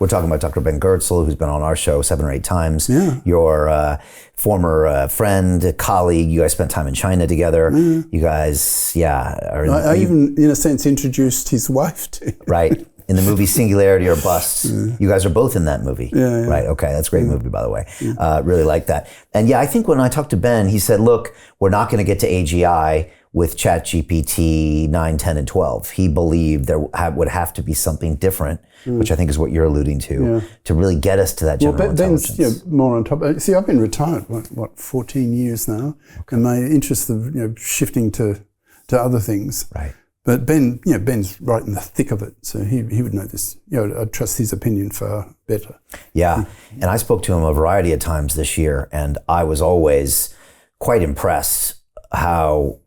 We're talking about Dr. Ben Goertzel, who's been on our show 7 or 8 times. Yeah. Your former friend, colleague. You guys spent time in China together. You guys, I even, in a sense, introduced his wife to him. Right. In the movie Singularity or Bust. You guys are both in that movie. Yeah. Right. Okay. That's a great movie, by the way. Really like that. And I think when I talked to Ben, he said, look, we're not going to get to AGI with ChatGPT 9, 10, and 12. He believed there would have to be something different, which I think is what you're alluding to really get us to that general intelligence. Ben's more on top. See, I've been retired, 14 years now, and my interest of shifting to other things. Right. But Ben's right in the thick of it, so he would know this. I trust his opinion far better. Yeah, and I spoke to him a variety of times this year, and I was always quite impressed how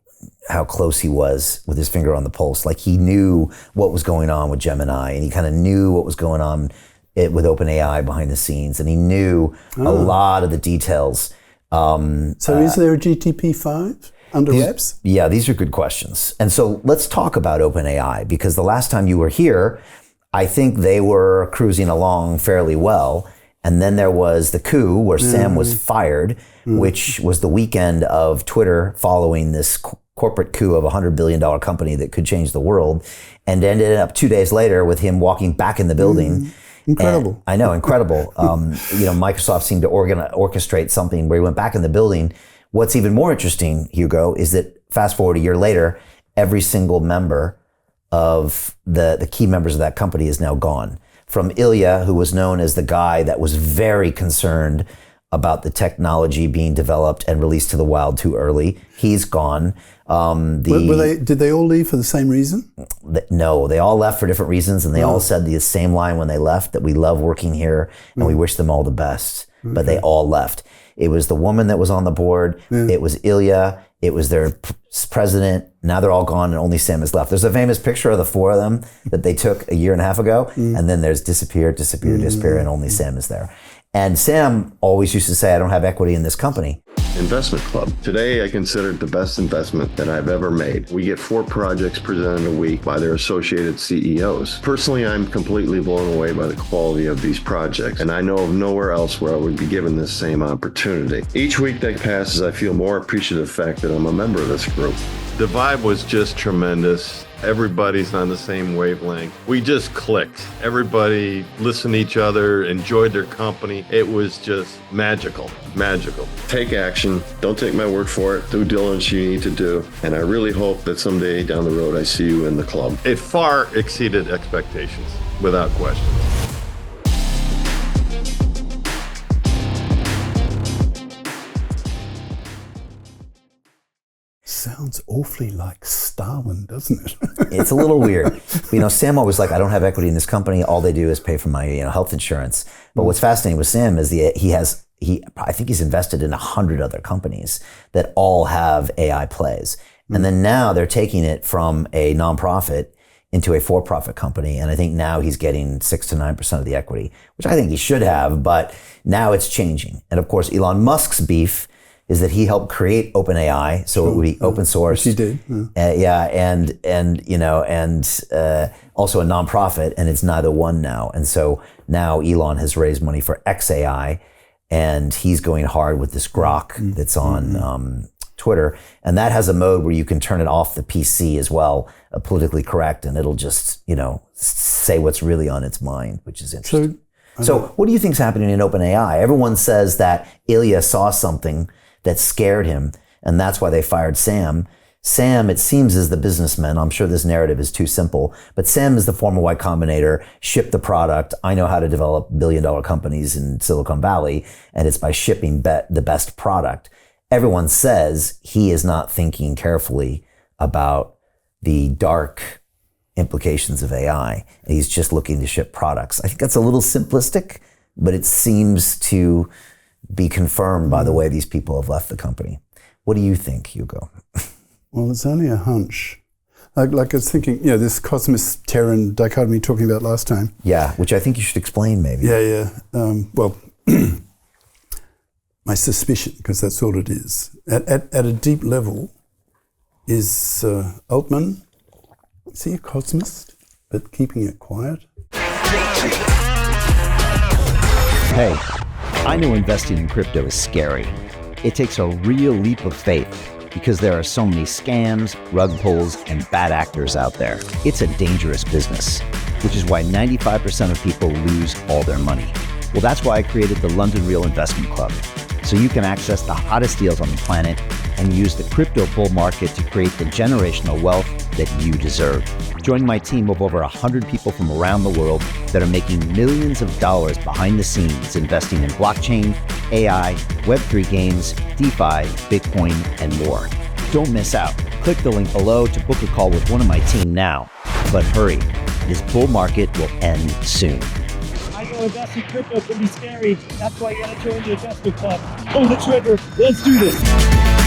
close he was with his finger on the pulse. Like he knew what was going on with Gemini, and he kind of knew what was going on with OpenAI behind the scenes, and he knew a lot of the details. So is there a GTP5? Under wraps? Yeah, these are good questions. And so let's talk about OpenAI, because the last time you were here, I think they were cruising along fairly well. And then there was the coup where Sam was fired, which was the weekend of Twitter following this corporate coup of a $100 billion company that could change the world, and ended up 2 days later with him walking back in the building. Incredible. I know, incredible. Microsoft seemed to orchestrate something where he went back in the building. What's even more interesting, Hugo, is that fast forward a year later, every single member of the key members of that company is now gone. From Ilya, who was known as the guy that was very concerned about the technology being developed and released to the wild too early, he's gone. Did they all leave for the same reason? No, they all left for different reasons, and they all said the same line when they left, that we love working here and we wish them all the best. But they all left. It was the woman that was on the board. It was Ilya. It was their president. Now they're all gone and only Sam is left. There's a famous picture of the 4 of them that they took a year and a half ago. And then there's disappear, and only Sam is there. And Sam always used to say, I don't have equity in this company. Investment Club. Today, I consider it the best investment that I've ever made. We get 4 projects presented a week by their associated CEOs. Personally, I'm completely blown away by the quality of these projects, and I know of nowhere else where I would be given this same opportunity. Each week that passes, I feel more appreciative of the fact that I'm a member of this group. The vibe was just tremendous. Everybody's on the same wavelength. We just clicked. Everybody listened to each other, enjoyed their company. It was just magical. Take action. Don't take my word for it. Due diligence you need to do. And I really hope that someday down the road I see you in the club. It far exceeded expectations, without question. Sounds awfully like Stalin, doesn't it? It's a little weird. Sam always like, I don't have equity in this company. All they do is pay for my health insurance. But what's fascinating with Sam is I think he's invested in 100 other companies that all have AI plays. And then now they're taking it from a nonprofit into a for-profit company. And I think now he's getting 6 to 9% of the equity, which I think he should have, but now it's changing. And of course, Elon Musk's beef is that he helped create OpenAI, so it would be open source. He did. Also a nonprofit, and it's neither one now. And so now Elon has raised money for XAI, and he's going hard with this Grok that's on Twitter, and that has a mode where you can turn it off the PC as well, politically correct, and it'll just say what's really on its mind, which is interesting. So what do you think's happening in OpenAI? Everyone says that Ilya saw something that scared him, and that's why they fired Sam. Sam, it seems, is the businessman. I'm sure this narrative is too simple, but Sam is the former Y Combinator, shipped the product. I know how to develop billion-dollar companies in Silicon Valley, and it's by shipping the best product. Everyone says he is not thinking carefully about the dark implications of AI. He's just looking to ship products. I think that's a little simplistic, but it seems to be confirmed by the way these people have left the company. What do you think, Hugo? Well, it's only a hunch. Like I was thinking, this Cosmos-Terran dichotomy talking about last time. Yeah, which I think you should explain maybe. Yeah. Well, my suspicion, because that's all it is, at a deep level, is Altman. Is he a cosmist, but keeping it quiet? Hey, I know investing in crypto is scary. It takes a real leap of faith because there are so many scams, rug pulls, and bad actors out there. It's a dangerous business, which is why 95% of people lose all their money. Well, that's why I created the London Real Investment Club, so you can access the hottest deals on the planet and use the crypto bull market to create the generational wealth that you deserve. Join my team of over 100 people from around the world that are making millions of dollars behind the scenes investing in blockchain, AI, Web3 games, DeFi, Bitcoin, and more. Don't miss out. Click the link below to book a call with one of my team now. But hurry, this bull market will end soon. I know investing in crypto can be scary. That's why you gotta join the investment club. Pull the trigger. Let's do this.